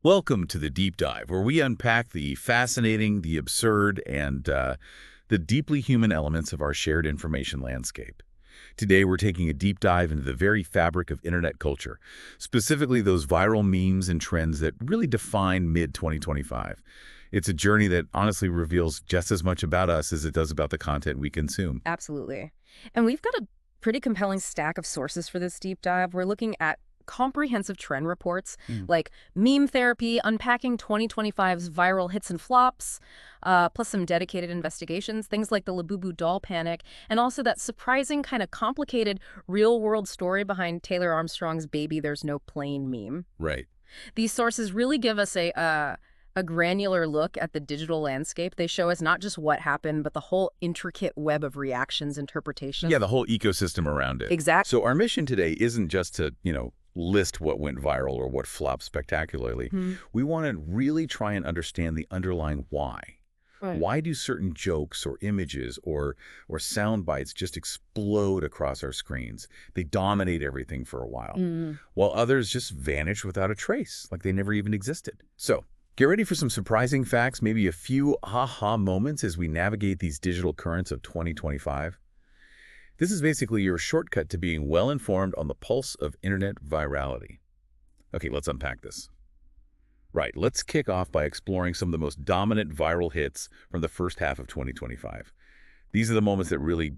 Welcome to the Deep Dive, where we unpack the fascinating, the absurd, and the deeply human elements of our shared information landscape. Today, we're taking a deep dive into the very fabric of internet culture, specifically those viral memes and trends that really define mid-2025. It's a journey that honestly reveals just as much about us as it does about the content we consume. Absolutely. And we've got a pretty compelling stack of sources for this deep dive. We're looking at comprehensive trend reports like Meme Therapy, unpacking 2025's viral hits and flops, plus some dedicated investigations, things like the Labubu doll panic, and also that surprising kind of complicated real-world story behind Taylor Armstrong's Baby There's No Plane meme. Right. These sources really give us a granular look at the digital landscape. They show us not just what happened, but the whole intricate web of reactions, interpretations. Yeah, the whole ecosystem around it. Exactly. So our mission today isn't just to, list what went viral or what flopped spectacularly. We want to really try and understand the underlying why. Right. Why do certain jokes or images or sound bites just explode across our screens? They dominate everything for a while, while others just vanish without a trace, like they never even existed. So get ready for some surprising facts, maybe a few aha moments as we navigate these digital currents of 2025. This is basically your shortcut to being well-informed on the pulse of internet virality. Okay, let's unpack this. Right, let's kick off by exploring some of the most dominant viral hits from the first half of 2025. These are the moments that really,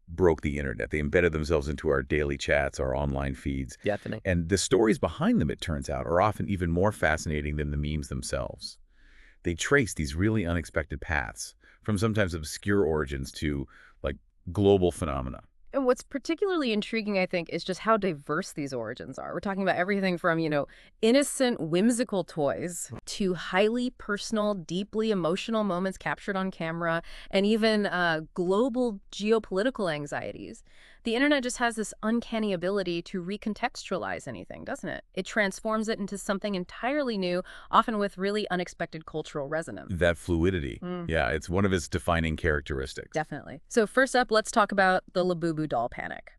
broke the internet. They embedded themselves into our daily chats, our online feeds. Definitely. And the stories behind them, it turns out, are often even more fascinating than the memes themselves. They trace these really unexpected paths, from sometimes obscure origins to, global phenomena. And what's particularly intriguing, I think, is just how diverse these origins are. We're talking about everything from, innocent, whimsical toys to highly personal, deeply emotional moments captured on camera, and even global geopolitical anxieties. The internet just has this uncanny ability to recontextualize anything, doesn't it? It transforms it into something entirely new, often with really unexpected cultural resonance. That fluidity. Yeah, it's one of its defining characteristics. Definitely. So first up, let's talk about the Labubu doll panic.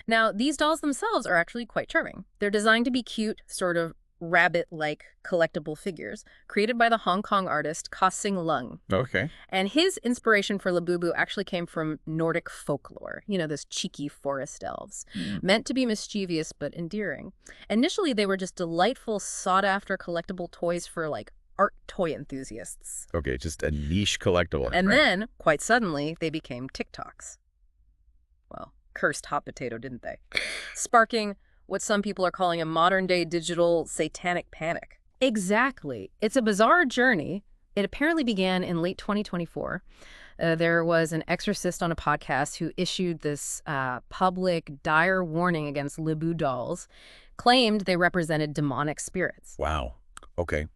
Now, these dolls themselves are actually quite charming. They're designed to be cute, sort of rabbit-like collectible figures created by the Hong Kong artist Ka Sing Lung. Okay. And his inspiration for Labubu actually came from Nordic folklore, those cheeky forest elves, meant to be mischievous but endearing. Initially, they were just delightful, sought-after collectible toys for, art toy enthusiasts. Okay, just a niche collectible. And right? then, quite suddenly, they became TikToks. Well, cursed hot potato, didn't they? Sparking what some people are calling a modern-day digital satanic panic. Exactly. It's a bizarre journey. It apparently began in late 2024. There was an exorcist on a podcast who issued this public dire warning against Labubu dolls, claimed they represented demonic spirits. Wow. Okay.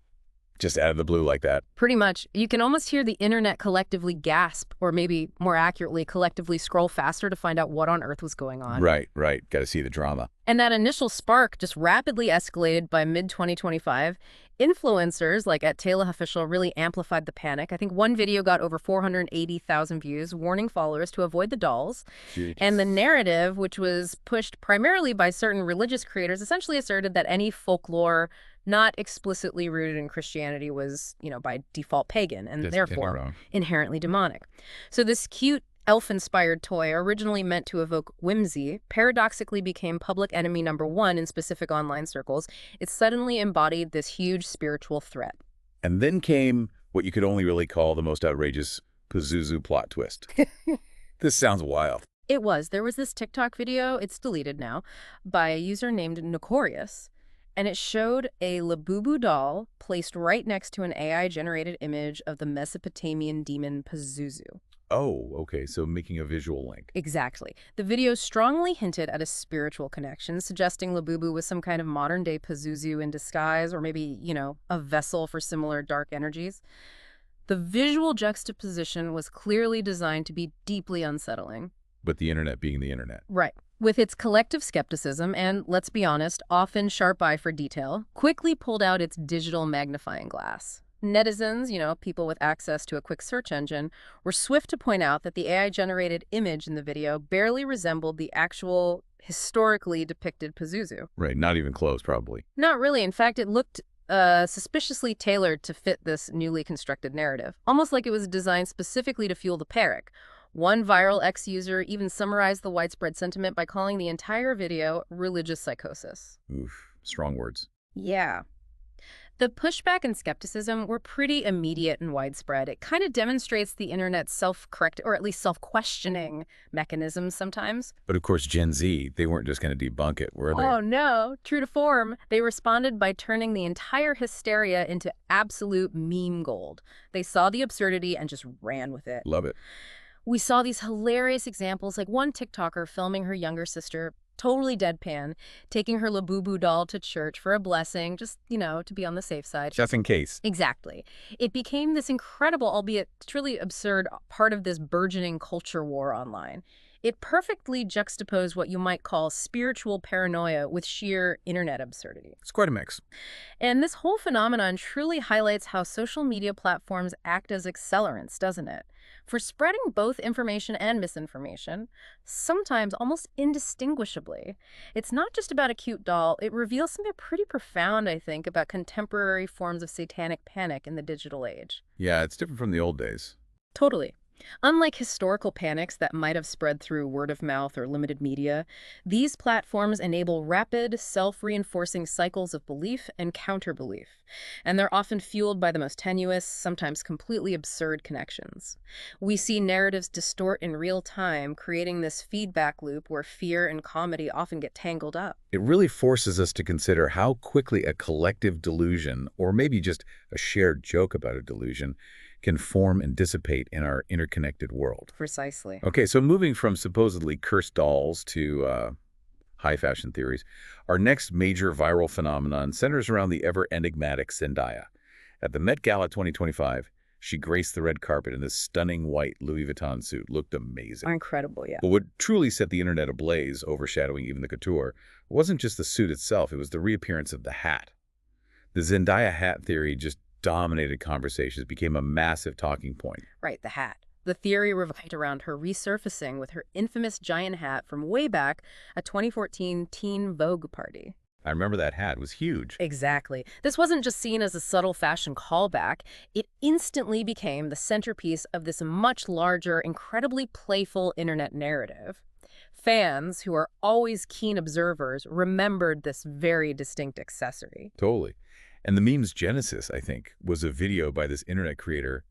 Just out of the blue like that. Pretty much. You can almost hear the internet collectively gasp, or maybe more accurately, collectively scroll faster to find out what on earth was going on. Right. Got to see the drama. And that initial spark just rapidly escalated by mid-2025. Influencers like @TaylorOfficial really amplified the panic. I think one video got over 480,000 views, warning followers to avoid the dolls. Jeez. And the narrative, which was pushed primarily by certain religious creators, essentially asserted that any folklore not explicitly rooted in Christianity was, by default pagan and therefore inherently demonic. So this cute elf-inspired toy, originally meant to evoke whimsy, paradoxically became public enemy #1 in specific online circles. It suddenly embodied this huge spiritual threat. And then came what you could only really call the most outrageous Pazuzu plot twist. This sounds wild. It was. There was this TikTok video, it's deleted now, by a user named Notorious. And it showed a Labubu doll placed right next to an AI-generated image of the Mesopotamian demon Pazuzu. Oh, okay. So making a visual link. Exactly. The video strongly hinted at a spiritual connection, suggesting Labubu was some kind of modern-day Pazuzu in disguise, or maybe, a vessel for similar dark energies. The visual juxtaposition was clearly designed to be deeply unsettling. But the internet being the internet. Right. With its collective skepticism and, let's be honest, often sharp eye for detail, quickly pulled out its digital magnifying glass. Netizens, people with access to a quick search engine, were swift to point out that the AI-generated image in the video barely resembled the actual historically depicted Pazuzu. Right, not even close, probably. Not really. In fact, it looked suspiciously tailored to fit this newly constructed narrative, almost like it was designed specifically to fuel the panic. One viral X user even summarized the widespread sentiment by calling the entire video religious psychosis. Oof, strong words. Yeah. The pushback and skepticism were pretty immediate and widespread. It kind of demonstrates the internet's self-correct, or at least self-questioning mechanisms sometimes. But of course, Gen Z, they weren't just going to debunk it, were they? Oh no, true to form. They responded by turning the entire hysteria into absolute meme gold. They saw the absurdity and just ran with it. Love it. We saw these hilarious examples, like one TikToker filming her younger sister, totally deadpan, taking her Labubu doll to church for a blessing, just, to be on the safe side. Just in case. Exactly. It became this incredible, albeit truly absurd, part of this burgeoning culture war online. It perfectly juxtaposed what you might call spiritual paranoia with sheer internet absurdity. It's quite a mix. And this whole phenomenon truly highlights how social media platforms act as accelerants, doesn't it? For spreading both information and misinformation, sometimes almost indistinguishably. It's not just about a cute doll. It reveals something pretty profound, I think, about contemporary forms of satanic panic in the digital age. Yeah, it's different from the old days. Totally. Unlike historical panics that might have spread through word of mouth or limited media, these platforms enable rapid, self-reinforcing cycles of belief and counter-belief, and they're often fueled by the most tenuous, sometimes completely absurd connections. We see narratives distort in real time, creating this feedback loop where fear and comedy often get tangled up. It really forces us to consider how quickly a collective delusion, or maybe just a shared joke about a delusion, can form and dissipate in our interconnected world. Precisely. Okay, so moving from supposedly cursed dolls to high fashion theories, our next major viral phenomenon centers around the ever-enigmatic Zendaya. At the Met Gala 2025, she graced the red carpet in this stunning white Louis Vuitton suit. Looked amazing. Incredible, yeah. But what truly set the internet ablaze, overshadowing even the couture, wasn't just the suit itself, it was the reappearance of the hat. The Zendaya hat theory just dominated conversations, became a massive talking point. Right, the hat. The theory revolved around her resurfacing with her infamous giant hat from way back, a 2014 teen Vogue party. I remember that hat. It was huge. Exactly. This wasn't just seen as a subtle fashion callback. It instantly became the centerpiece of this much larger, incredibly playful internet narrative. Fans, who are always keen observers, remembered this very distinct accessory. Totally. And the meme's genesis, I think, was a video by this internet creator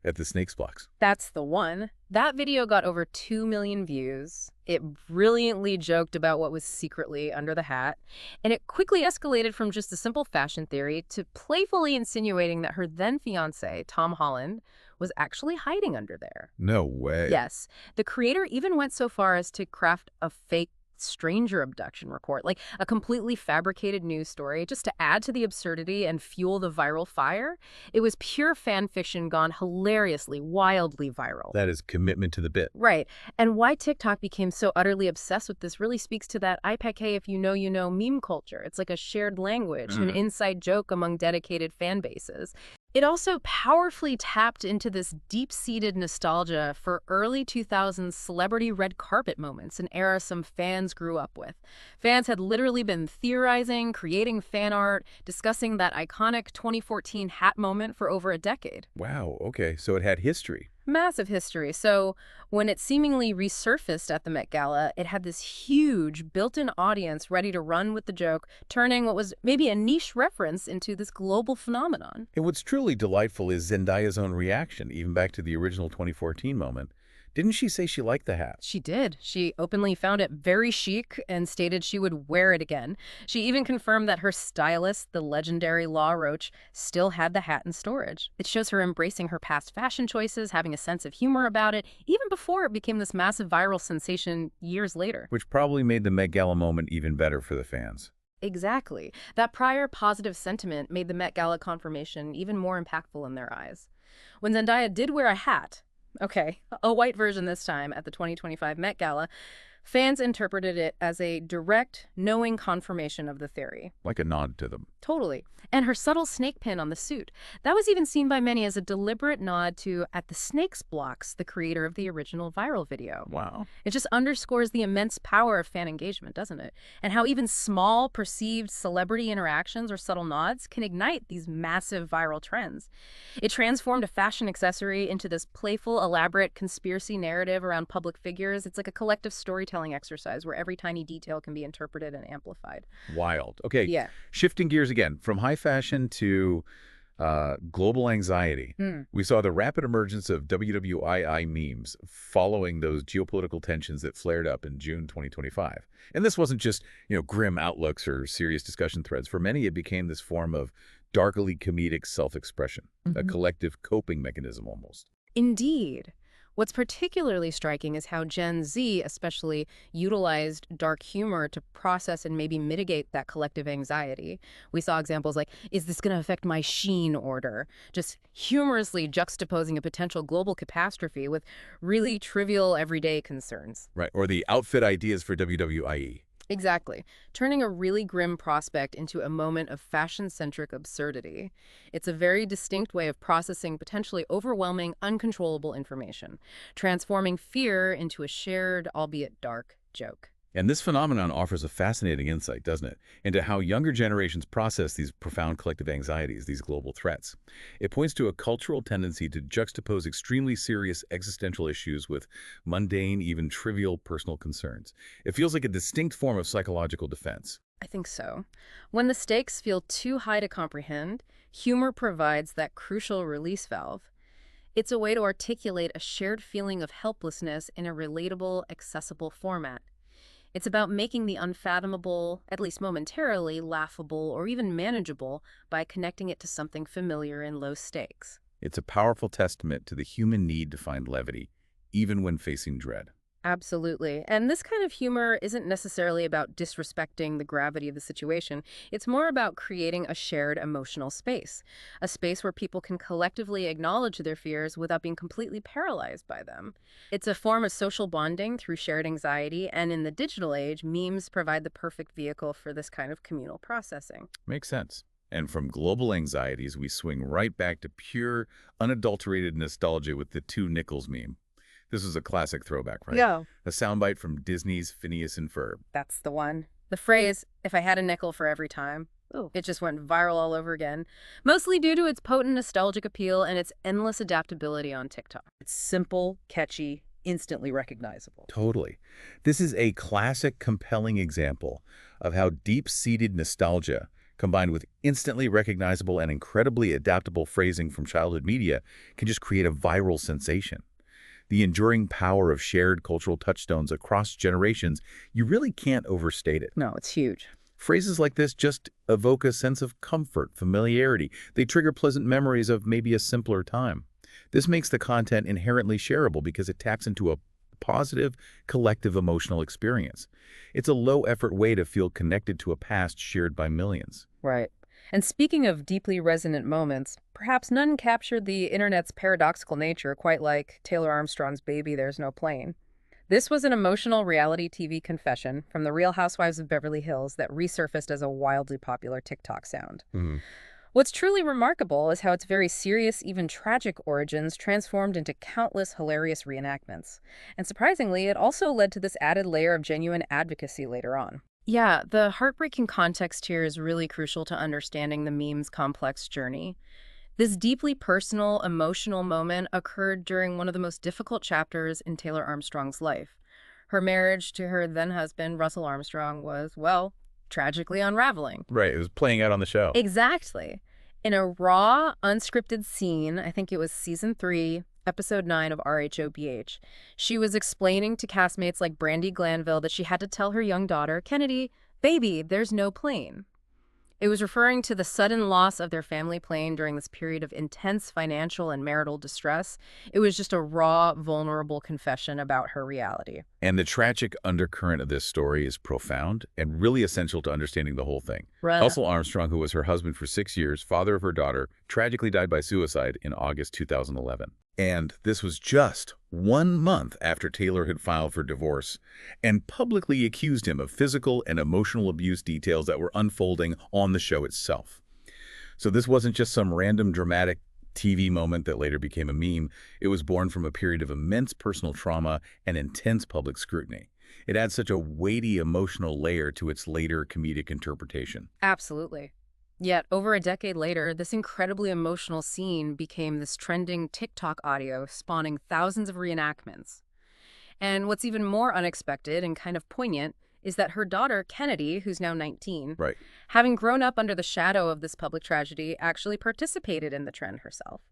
at the Snakes Blocks. That's the one. That video got over 2 million views. It brilliantly joked about what was secretly under the hat, and it quickly escalated from just a simple fashion theory to playfully insinuating that her then-fiancé, Tom Holland, was actually hiding under there. No way. Yes. The creator even went so far as to craft a fake stranger abduction report, like a completely fabricated news story, just to add to the absurdity and fuel the viral fire. It was pure fan fiction gone hilariously, wildly viral. That is commitment to the bit. Right. And why TikTok became so utterly obsessed with this really speaks to that unpack if you know meme culture. It's like a shared language, an inside joke among dedicated fan bases. It also powerfully tapped into this deep-seated nostalgia for early 2000s celebrity red carpet moments, an era some fans grew up with. Fans had literally been theorizing, creating fan art, discussing that iconic 2014 hat moment for over a decade. Wow, okay, so it had history. Massive history. So when it seemingly resurfaced at the Met Gala, it had this huge built-in audience ready to run with the joke, turning what was maybe a niche reference into this global phenomenon. And what's truly delightful is Zendaya's own reaction, even back to the original 2014 moment. Didn't she say she liked the hat? She did. She openly found it very chic and stated she would wear it again. She even confirmed that her stylist, the legendary Law Roach, still had the hat in storage. It shows her embracing her past fashion choices, having a sense of humor about it, even before it became this massive viral sensation years later. Which probably made the Met Gala moment even better for the fans. Exactly. That prior positive sentiment made the Met Gala confirmation even more impactful in their eyes. When Zendaya did wear a hat, okay, a white version this time at the 2025 Met Gala, Fans interpreted it as a direct, knowing confirmation of the theory. Like a nod to them. Totally. And her subtle snake pin on the suit. That was even seen by many as a deliberate nod to At the Snake's Blocks, the creator of the original viral video. Wow. It just underscores the immense power of fan engagement, doesn't it? And how even small, perceived celebrity interactions or subtle nods can ignite these massive viral trends. It transformed a fashion accessory into this playful, elaborate conspiracy narrative around public figures. It's like a collective storytelling exercise where every tiny detail can be interpreted and amplified. Wild. Okay. Yeah. Shifting gears again, from high fashion to global anxiety. We saw the rapid emergence of WWIII memes following those geopolitical tensions that flared up in June 2025. And this wasn't just, grim outlooks or serious discussion threads. For many, it became this form of darkly comedic self-expression, a collective coping mechanism almost. Indeed. What's particularly striking is how Gen Z especially utilized dark humor to process and maybe mitigate that collective anxiety. We saw examples like, is this going to affect my Shein order? Just humorously juxtaposing a potential global catastrophe with really trivial everyday concerns. Right, or the outfit ideas for WWIE. Exactly. Turning a really grim prospect into a moment of fashion-centric absurdity. It's a very distinct way of processing potentially overwhelming, uncontrollable information, transforming fear into a shared, albeit dark, joke. And this phenomenon offers a fascinating insight, doesn't it, into how younger generations process these profound collective anxieties, these global threats. It points to a cultural tendency to juxtapose extremely serious existential issues with mundane, even trivial personal concerns. It feels like a distinct form of psychological defense. I think so. When the stakes feel too high to comprehend, humor provides that crucial release valve. It's a way to articulate a shared feeling of helplessness in a relatable, accessible format. It's about making the unfathomable, at least momentarily, laughable or even manageable by connecting it to something familiar and low stakes. It's a powerful testament to the human need to find levity, even when facing dread. Absolutely. And this kind of humor isn't necessarily about disrespecting the gravity of the situation. It's more about creating a shared emotional space, a space where people can collectively acknowledge their fears without being completely paralyzed by them. It's a form of social bonding through shared anxiety, and in the digital age, memes provide the perfect vehicle for this kind of communal processing. Makes sense. And from global anxieties, we swing right back to pure, unadulterated nostalgia with the Two Nickels meme. This is a classic throwback, right? Yeah. A soundbite from Disney's Phineas and Ferb. That's the one. The phrase, if I had a nickel for every time, it just went viral all over again, mostly due to its potent nostalgic appeal and its endless adaptability on TikTok. It's simple, catchy, instantly recognizable. Totally. This is a classic, compelling example of how deep-seated nostalgia, combined with instantly recognizable and incredibly adaptable phrasing from childhood media, can just create a viral sensation. The enduring power of shared cultural touchstones across generations, you really can't overstate it. No, it's huge. Phrases like this just evoke a sense of comfort, familiarity. They trigger pleasant memories of maybe a simpler time. This makes the content inherently shareable because it taps into a positive, collective emotional experience. It's a low-effort way to feel connected to a past shared by millions. Right. And speaking of deeply resonant moments, perhaps none captured the internet's paradoxical nature quite like Taylor Armstrong's Baby There's No Plane. This was an emotional reality TV confession from the Real Housewives of Beverly Hills that resurfaced as a wildly popular TikTok sound. What's truly remarkable is how its very serious, even tragic origins transformed into countless hilarious reenactments. And surprisingly, it also led to this added layer of genuine advocacy later on. Yeah, the heartbreaking context here is really crucial to understanding the meme's complex journey. This deeply personal, emotional moment occurred during one of the most difficult chapters in Taylor Armstrong's life. Her marriage to her then-husband, Russell Armstrong, was, well, tragically unraveling. Right, it was playing out on the show. Exactly. In a raw, unscripted scene, I think it was season 3, episode 9 of RHOBH, she was explaining to castmates like Brandi Glanville that she had to tell her young daughter, Kennedy, baby, there's no plane. It was referring to the sudden loss of their family plane during this period of intense financial and marital distress. It was just a raw, vulnerable confession about her reality. And the tragic undercurrent of this story is profound and really essential to understanding the whole thing. Right. Russell Armstrong, who was her husband for 6 years, father of her daughter, tragically died by suicide in August 2011. And this was just 1 month after Taylor had filed for divorce and publicly accused him of physical and emotional abuse details that were unfolding on the show itself. So this wasn't just some random dramatic TV moment that later became a meme. It was born from a period of immense personal trauma and intense public scrutiny. It adds such a weighty emotional layer to its later comedic interpretation. Absolutely. Yet, over a decade later, this incredibly emotional scene became this trending TikTok audio spawning thousands of reenactments. And what's even more unexpected and kind of poignant is that her daughter, Kennedy, who's now 19, Right. having grown up under the shadow of this public tragedy, actually participated in the trend herself.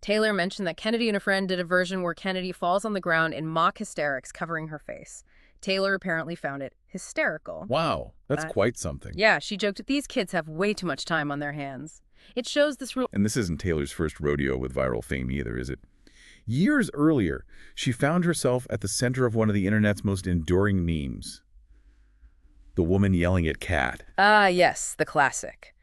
Taylor mentioned that Kennedy and a friend did a version where Kennedy falls on the ground in mock hysterics, covering her face. Taylor apparently found it hysterical. Wow, that's quite something. Yeah, she joked, these kids have way too much time on their hands. It shows this real... And this isn't Taylor's first rodeo with viral fame either, is it? Years earlier, she found herself at the center of one of the internet's most enduring memes. The woman yelling at cat. Ah, yes, the classic.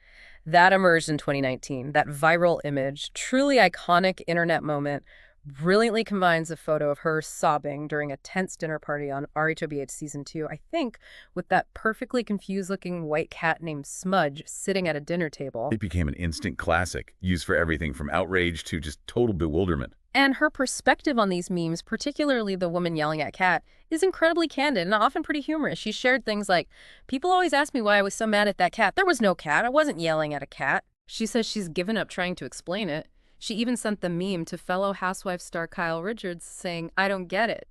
That emerged in 2019. That viral image, truly iconic internet moment, brilliantly combines a photo of her sobbing during a tense dinner party on WWIII Season 2, I think, with that perfectly confused-looking white cat named Smudge sitting at a dinner table. It became an instant classic, used for everything from outrage to just total bewilderment. And her perspective on these memes, particularly the woman yelling at cat, is incredibly candid and often pretty humorous. She shared things like, people always ask me why I was so mad at that cat. There was no cat. I wasn't yelling at a cat. She says she's given up trying to explain it. She even sent the meme to fellow Housewives star Kyle Richards saying, I don't get it.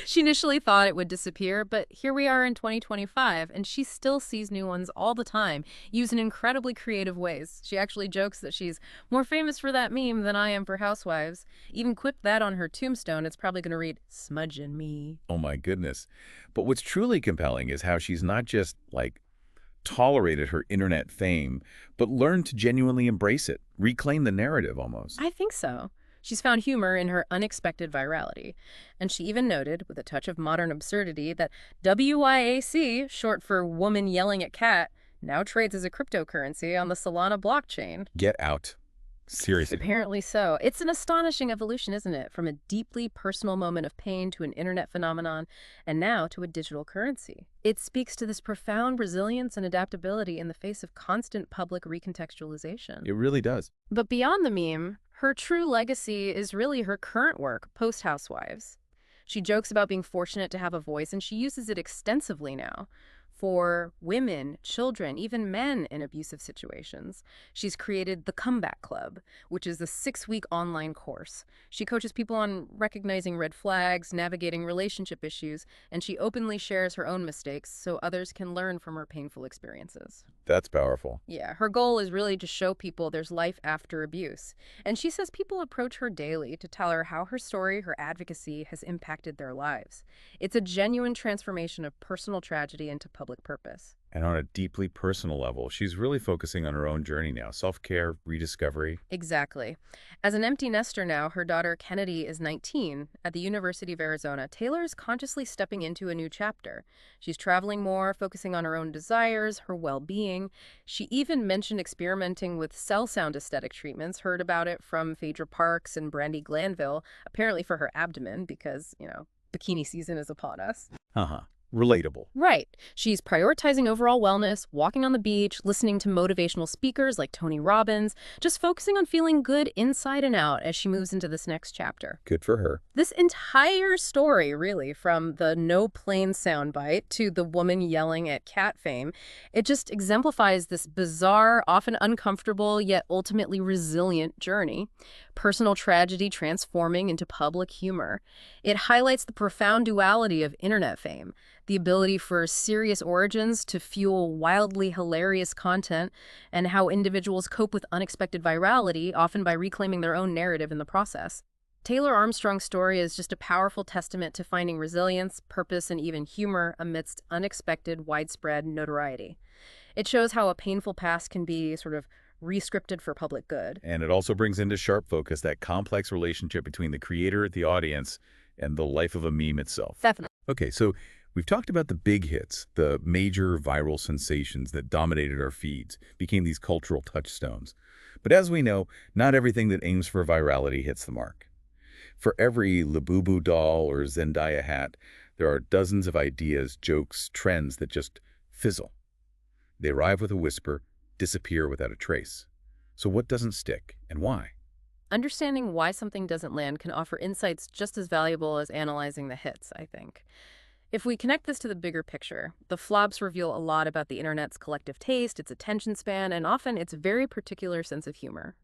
She initially thought it would disappear, but here we are in 2025, and she still sees new ones all the time, used in incredibly creative ways. She actually jokes that she's more famous for that meme than I am for Housewives. Even quipped that on her tombstone. It's probably going to read, Smudge and me. Oh my goodness. But what's truly compelling is how she's not just, tolerated her internet fame, but learned to genuinely embrace it, reclaim the narrative almost. I think so. She's found humor in her unexpected virality. And she even noted, with a touch of modern absurdity, that WWIIC, short for Woman Yelling at Cat, now trades as a cryptocurrency on the Solana blockchain. Get out. Seriously. Apparently so. It's an astonishing evolution, isn't it? From a deeply personal moment of pain to an internet phenomenon, and now to a digital currency. It speaks to this profound resilience and adaptability in the face of constant public recontextualization. It really does. But beyond the meme, her true legacy is really her current work, post-Housewives. She jokes about being fortunate to have a voice, and she uses it extensively now. For women, children, even men in abusive situations. She's created the Comeback Club, which is a 6-week online course. She coaches people on recognizing red flags, navigating relationship issues, and she openly shares her own mistakes so others can learn from her painful experiences. That's powerful. Yeah, her goal is really to show people there's life after abuse. And she says people approach her daily to tell her how her story, her advocacy, has impacted their lives. It's a genuine transformation of personal tragedy into public purpose. And on a deeply personal level, she's really focusing on her own journey now. Self-care, rediscovery. Exactly. As an empty nester now, her daughter Kennedy is 19. At the University of Arizona, Taylor is consciously stepping into a new chapter. She's traveling more, focusing on her own desires, her well-being. She even mentioned experimenting with cell sound aesthetic treatments, heard about it from Phaedra Parks and Brandi Glanville, apparently for her abdomen because, bikini season is upon us. Relatable. Right. She's prioritizing overall wellness, walking on the beach, listening to motivational speakers like Tony Robbins, just focusing on feeling good inside and out as she moves into this next chapter. Good for her. This entire story, really, from the no plane soundbite to the woman yelling at cat fame, it just exemplifies this bizarre, often uncomfortable, yet ultimately resilient journey. Personal tragedy transforming into public humor. It highlights the profound duality of internet fame, the ability for serious origins to fuel wildly hilarious content, and how individuals cope with unexpected virality, often by reclaiming their own narrative in the process. Taylor Armstrong's story is just a powerful testament to finding resilience, purpose, and even humor amidst unexpected, widespread notoriety. It shows how a painful past can be sort of re-scripted for public good. And it also brings into sharp focus that complex relationship between the creator, the audience, and the life of a meme itself. Definitely. Okay, so we've talked about the big hits, the major viral sensations that dominated our feeds, became these cultural touchstones. But as we know, not everything that aims for virality hits the mark. For every Labubu doll or Zendaya hat, there are dozens of ideas, jokes, trends that just fizzle. They arrive with a whisper, disappear without a trace. So what doesn't stick, and why? Understanding why something doesn't land can offer insights just as valuable as analyzing the hits, I think. If we connect this to the bigger picture, the flops reveal a lot about the internet's collective taste, its attention span, and often its very particular sense of humor.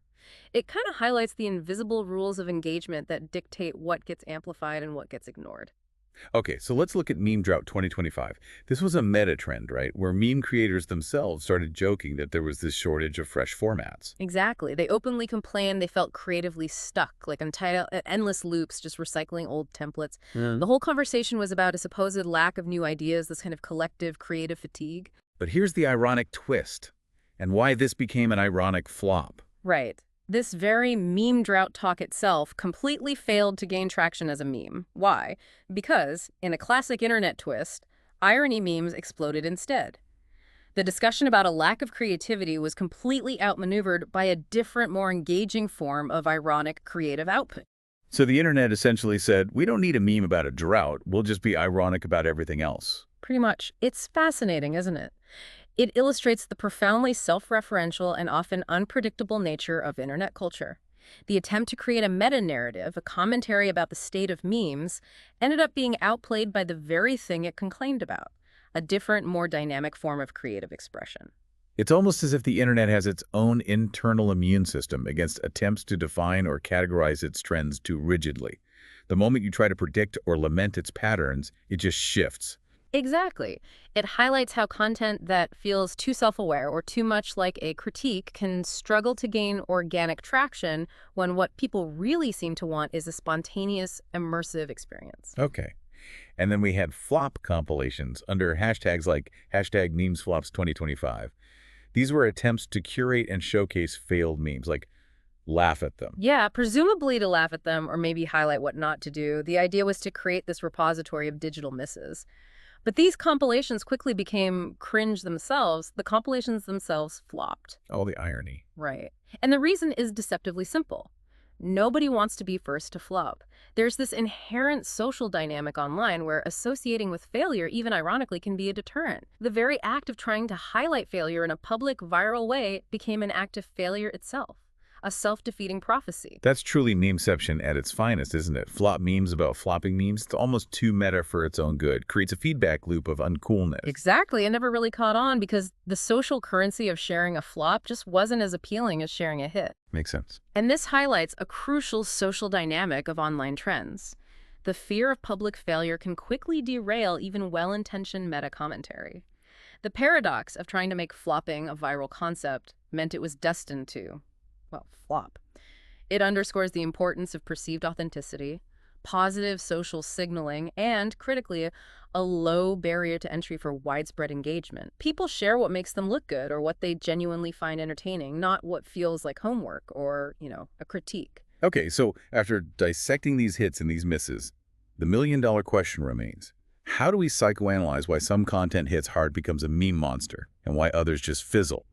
It kind of highlights the invisible rules of engagement that dictate what gets amplified and what gets ignored. Okay, so let's look at Meme Drought 2025. This was a meta trend, right, where meme creators themselves started joking that there was this shortage of fresh formats. Exactly. They openly complained they felt creatively stuck, like entitled endless loops, just recycling old templates. The whole conversation was about a supposed lack of new ideas, this kind of collective creative fatigue. But here's the ironic twist, and why this became an ironic flop. Right. This very meme drought talk itself completely failed to gain traction as a meme. Why? Because, in a classic internet twist, irony memes exploded instead. The discussion about a lack of creativity was completely outmaneuvered by a different, more engaging form of ironic creative output. So the internet essentially said, we don't need a meme about a drought, we'll just be ironic about everything else. Pretty much. It's fascinating, isn't it? It illustrates the profoundly self-referential and often unpredictable nature of internet culture. The attempt to create a meta-narrative, a commentary about the state of memes, ended up being outplayed by the very thing it complained about, a different, more dynamic form of creative expression. It's almost as if the internet has its own internal immune system against attempts to define or categorize its trends too rigidly. The moment you try to predict or lament its patterns, it just shifts. Exactly. It highlights how content that feels too self-aware or too much like a critique can struggle to gain organic traction when what people really seem to want is a spontaneous, immersive experience. Okay. And then we had flop compilations under hashtags like hashtag #memesflops2025. These were attempts to curate and showcase failed memes, like laugh at them. Yeah, presumably to laugh at them or maybe highlight what not to do. The idea was to create this repository of digital misses. But these compilations quickly became cringe themselves. The compilations themselves flopped. Oh, the irony. Right. And the reason is deceptively simple. Nobody wants to be first to flop. There's this inherent social dynamic online where associating with failure, even ironically, can be a deterrent. The very act of trying to highlight failure in a public, viral way became an act of failure itself. A self-defeating prophecy. That's truly memeception at its finest, isn't it? Flop memes about flopping memes. It's almost too meta for its own good. Creates a feedback loop of uncoolness. Exactly. It never really caught on because the social currency of sharing a flop just wasn't as appealing as sharing a hit. Makes sense. And this highlights a crucial social dynamic of online trends. The fear of public failure can quickly derail even well-intentioned meta-commentary. The paradox of trying to make flopping a viral concept meant it was destined to, well, flop. It underscores the importance of perceived authenticity, positive social signaling, and, critically, a low barrier to entry for widespread engagement. People share what makes them look good or what they genuinely find entertaining, not what feels like homework or, a critique. Okay, so after dissecting these hits and these misses, the million-dollar question remains. How do we psychoanalyze why some content hits hard becomes a meme monster and why others just fizzle,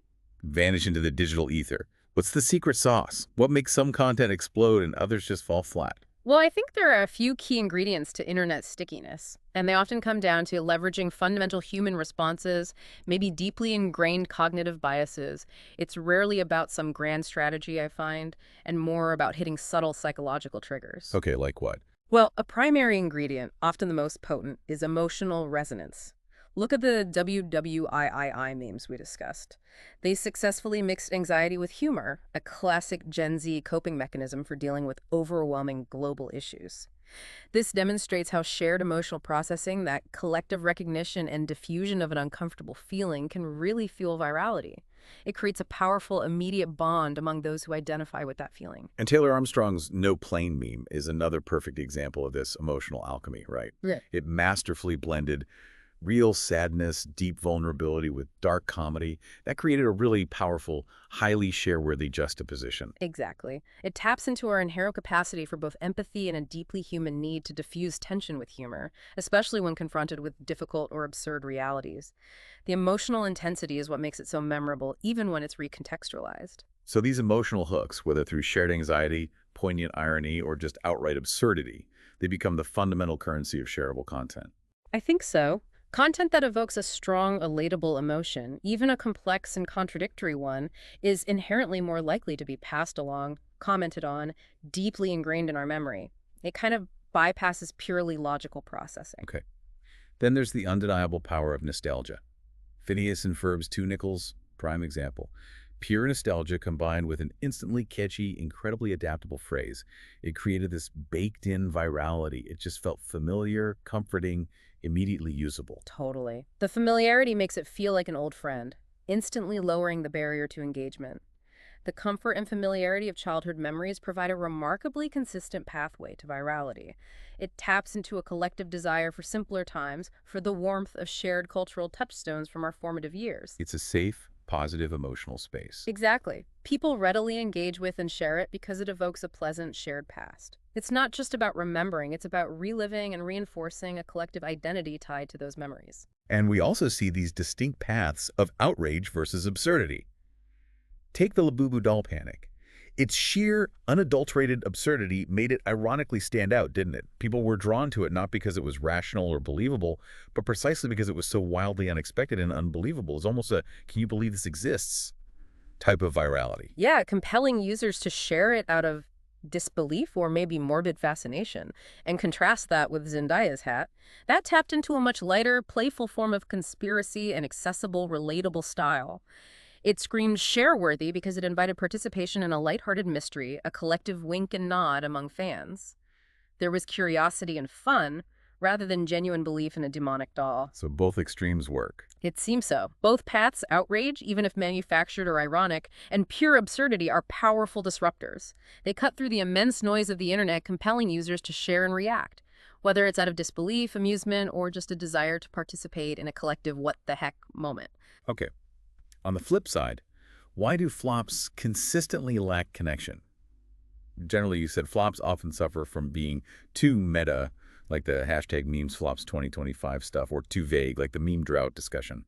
vanish into the digital ether? What's the secret sauce? What makes some content explode and others just fall flat? Well, I think there are a few key ingredients to internet stickiness, and they often come down to leveraging fundamental human responses, maybe deeply ingrained cognitive biases. It's rarely about some grand strategy, I find, and more about hitting subtle psychological triggers. Okay, like what? Well, a primary ingredient, often the most potent, is emotional resonance. Look at the WWIII memes we discussed. They successfully mixed anxiety with humor, a classic Gen Z coping mechanism for dealing with overwhelming global issues. This demonstrates how shared emotional processing, that collective recognition and diffusion of an uncomfortable feeling, can really fuel virality. It creates a powerful, immediate bond among those who identify with that feeling. And Taylor Armstrong's No Plane meme is another perfect example of this emotional alchemy, right? Yeah. It masterfully blended Real sadness, deep vulnerability with dark comedy. That created a really powerful, highly share-worthy juxtaposition. Exactly. It taps into our inherent capacity for both empathy and a deeply human need to diffuse tension with humor, especially when confronted with difficult or absurd realities. The emotional intensity is what makes it so memorable, even when it's recontextualized. So these emotional hooks, whether through shared anxiety, poignant irony, or just outright absurdity, they become the fundamental currency of shareable content. I think so. Content that evokes a strong, relatable emotion, even a complex and contradictory one, is inherently more likely to be passed along, commented on, deeply ingrained in our memory. It kind of bypasses purely logical processing. Okay. Then there's the undeniable power of nostalgia. Phineas and Ferb's Two Nickels, prime example. Pure nostalgia combined with an instantly catchy, incredibly adaptable phrase. It created this baked-in virality. It just felt familiar, comforting, immediately usable. Totally. The familiarity makes it feel like an old friend, instantly lowering the barrier to engagement. The comfort and familiarity of childhood memories provide a remarkably consistent pathway to virality. It taps into a collective desire for simpler times, for the warmth of shared cultural touchstones from our formative years. It's a safe, positive emotional space. Exactly. People readily engage with and share it because it evokes a pleasant shared past. It's not just about remembering, it's about reliving and reinforcing a collective identity tied to those memories. And we also see these distinct paths of outrage versus absurdity. Take the Labubu doll panic. Its sheer, unadulterated absurdity made it ironically stand out, didn't it? People were drawn to it not because it was rational or believable, but precisely because it was so wildly unexpected and unbelievable. It's almost a, can you believe this exists, type of virality. Yeah, compelling users to share it out of disbelief or maybe morbid fascination. And contrast that with Zendaya's hat. That tapped into a much lighter, playful form of conspiracy and accessible, relatable style. It screamed share-worthy because it invited participation in a lighthearted mystery, a collective wink and nod among fans. There was curiosity and fun, rather than genuine belief in a demonic doll. So both extremes work. It seems so. Both paths, outrage, even if manufactured or ironic, and pure absurdity are powerful disruptors. They cut through the immense noise of the internet, compelling users to share and react, whether it's out of disbelief, amusement, or just a desire to participate in a collective what-the-heck moment. Okay. On the flip side, why do flops consistently lack connection? Generally, you said flops often suffer from being too meta, like the hashtag memes flops 2025 stuff, or too vague, like the meme drought discussion.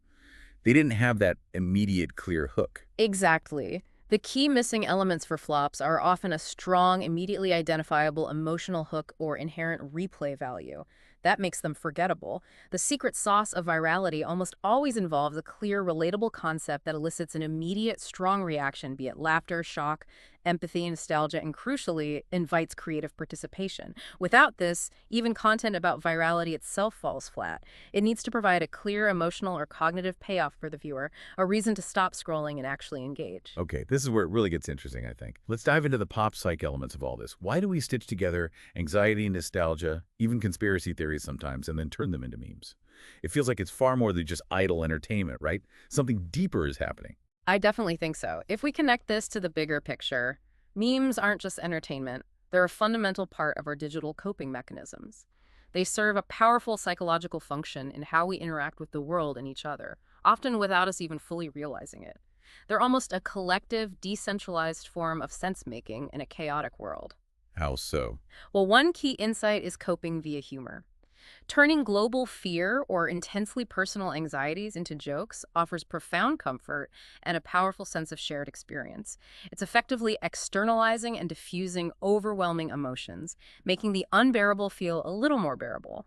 They didn't have that immediate clear hook. Exactly. The key missing elements for flops are often a strong, immediately identifiable emotional hook or inherent replay value. That makes them forgettable. The secret sauce of virality almost always involves a clear, relatable concept that elicits an immediate, strong reaction, be it laughter, shock, empathy, nostalgia, and crucially, invites creative participation. Without this, even content about virality itself falls flat. It needs to provide a clear emotional or cognitive payoff for the viewer, a reason to stop scrolling and actually engage. Okay, this is where it really gets interesting, I think. Let's dive into the pop psych elements of all this. Why do we stitch together anxiety, nostalgia, even conspiracy theories sometimes, and then turn them into memes? It feels like it's far more than just idle entertainment, right? Something deeper is happening. I definitely think so. If we connect this to the bigger picture, memes aren't just entertainment. They're a fundamental part of our digital coping mechanisms. They serve a powerful psychological function in how we interact with the world and each other, often without us even fully realizing it. They're almost a collective, decentralized form of sense-making in a chaotic world. How so? Well, one key insight is coping via humor. Turning global fear or intensely personal anxieties into jokes offers profound comfort and a powerful sense of shared experience. It's effectively externalizing and diffusing overwhelming emotions, making the unbearable feel a little more bearable.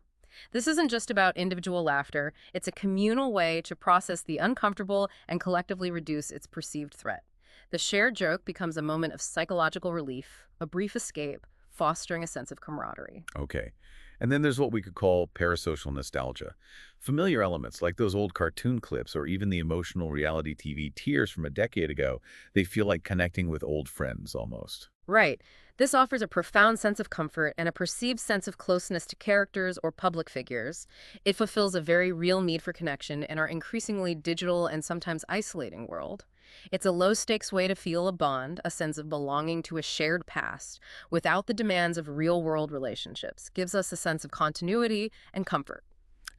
This isn't just about individual laughter, it's a communal way to process the uncomfortable and collectively reduce its perceived threat. The shared joke becomes a moment of psychological relief, a brief escape, fostering a sense of camaraderie. Okay. And then there's what we could call parasocial nostalgia. Familiar elements like those old cartoon clips or even the emotional reality TV tears from a decade ago, they feel like connecting with old friends almost. Right. This offers a profound sense of comfort and a perceived sense of closeness to characters or public figures. It fulfills a very real need for connection in our increasingly digital and sometimes isolating world. It's a low-stakes way to feel a bond, a sense of belonging to a shared past, without the demands of real-world relationships. Gives us a sense of continuity and comfort.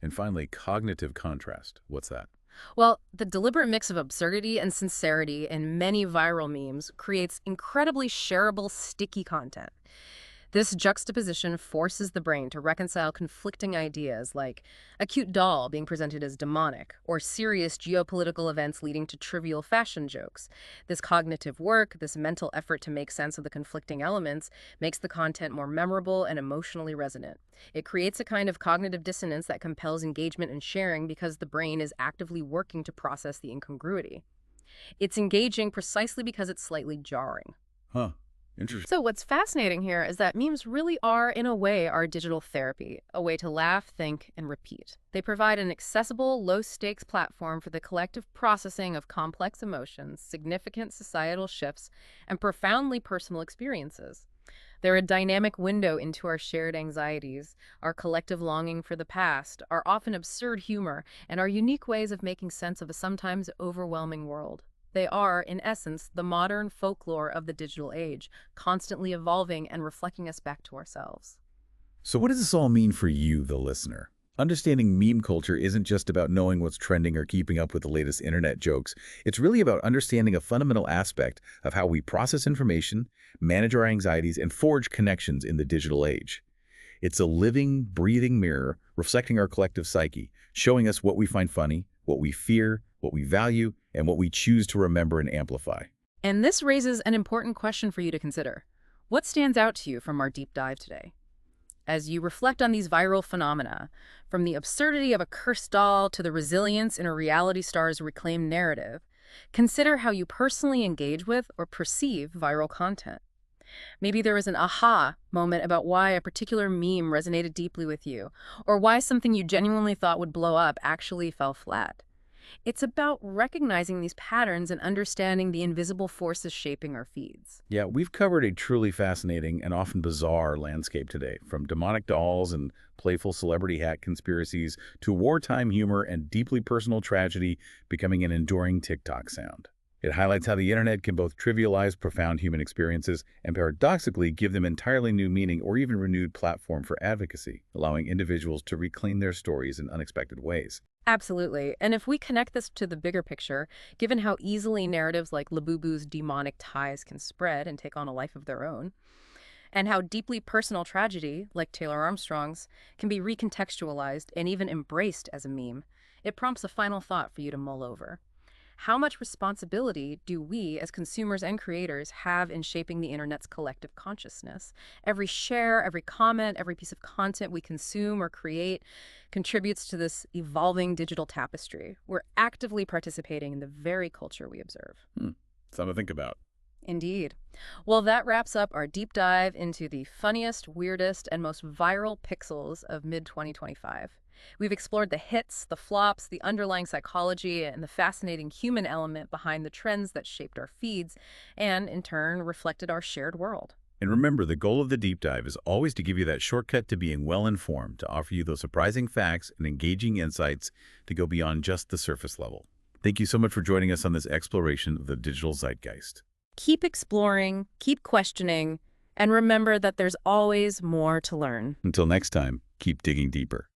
And finally, cognitive contrast. What's that? Well, the deliberate mix of absurdity and sincerity in many viral memes creates incredibly shareable, sticky content. This juxtaposition forces the brain to reconcile conflicting ideas like a cute doll being presented as demonic or serious geopolitical events leading to trivial fashion jokes. This cognitive work, this mental effort to make sense of the conflicting elements, makes the content more memorable and emotionally resonant. It creates a kind of cognitive dissonance that compels engagement and sharing because the brain is actively working to process the incongruity. It's engaging precisely because it's slightly jarring. Huh. Interesting. So what's fascinating here is that memes really are, in a way, our digital therapy, a way to laugh, think, and repeat. They provide an accessible, low-stakes platform for the collective processing of complex emotions, significant societal shifts, and profoundly personal experiences. They're a dynamic window into our shared anxieties, our collective longing for the past, our often absurd humor, and our unique ways of making sense of a sometimes overwhelming world. They are, in essence, the modern folklore of the digital age, constantly evolving and reflecting us back to ourselves. So what does this all mean for you, the listener? Understanding meme culture isn't just about knowing what's trending or keeping up with the latest internet jokes. It's really about understanding a fundamental aspect of how we process information, manage our anxieties, and forge connections in the digital age. It's a living, breathing mirror reflecting our collective psyche, showing us what we find funny, what we fear, what we value, and what we choose to remember and amplify. And this raises an important question for you to consider. What stands out to you from our deep dive today? As you reflect on these viral phenomena, from the absurdity of a cursed doll to the resilience in a reality star's reclaimed narrative, consider how you personally engage with or perceive viral content. Maybe there was an aha moment about why a particular meme resonated deeply with you, or why something you genuinely thought would blow up actually fell flat. It's about recognizing these patterns and understanding the invisible forces shaping our feeds. Yeah, we've covered a truly fascinating and often bizarre landscape today, from demonic dolls and playful celebrity hack conspiracies to wartime humor and deeply personal tragedy becoming an enduring TikTok sound. It highlights how the internet can both trivialize profound human experiences and paradoxically give them entirely new meaning or even renewed platform for advocacy, allowing individuals to reclaim their stories in unexpected ways. Absolutely. And if we connect this to the bigger picture, given how easily narratives like Labubu's demonic ties can spread and take on a life of their own, and how deeply personal tragedy, like Taylor Armstrong's, can be recontextualized and even embraced as a meme, it prompts a final thought for you to mull over. How much responsibility do we, as consumers and creators, have in shaping the internet's collective consciousness? Every share, every comment, every piece of content we consume or create contributes to this evolving digital tapestry. We're actively participating in the very culture we observe. Something to think about. Indeed. Well, that wraps up our deep dive into the funniest, weirdest, and most viral pixels of mid-2025. We've explored the hits, the flops, the underlying psychology, and the fascinating human element behind the trends that shaped our feeds and, in turn, reflected our shared world. And remember, the goal of the deep dive is always to give you that shortcut to being well-informed, to offer you those surprising facts and engaging insights to go beyond just the surface level. Thank you so much for joining us on this exploration of the digital zeitgeist. Keep exploring, keep questioning, and remember that there's always more to learn. Until next time, keep digging deeper.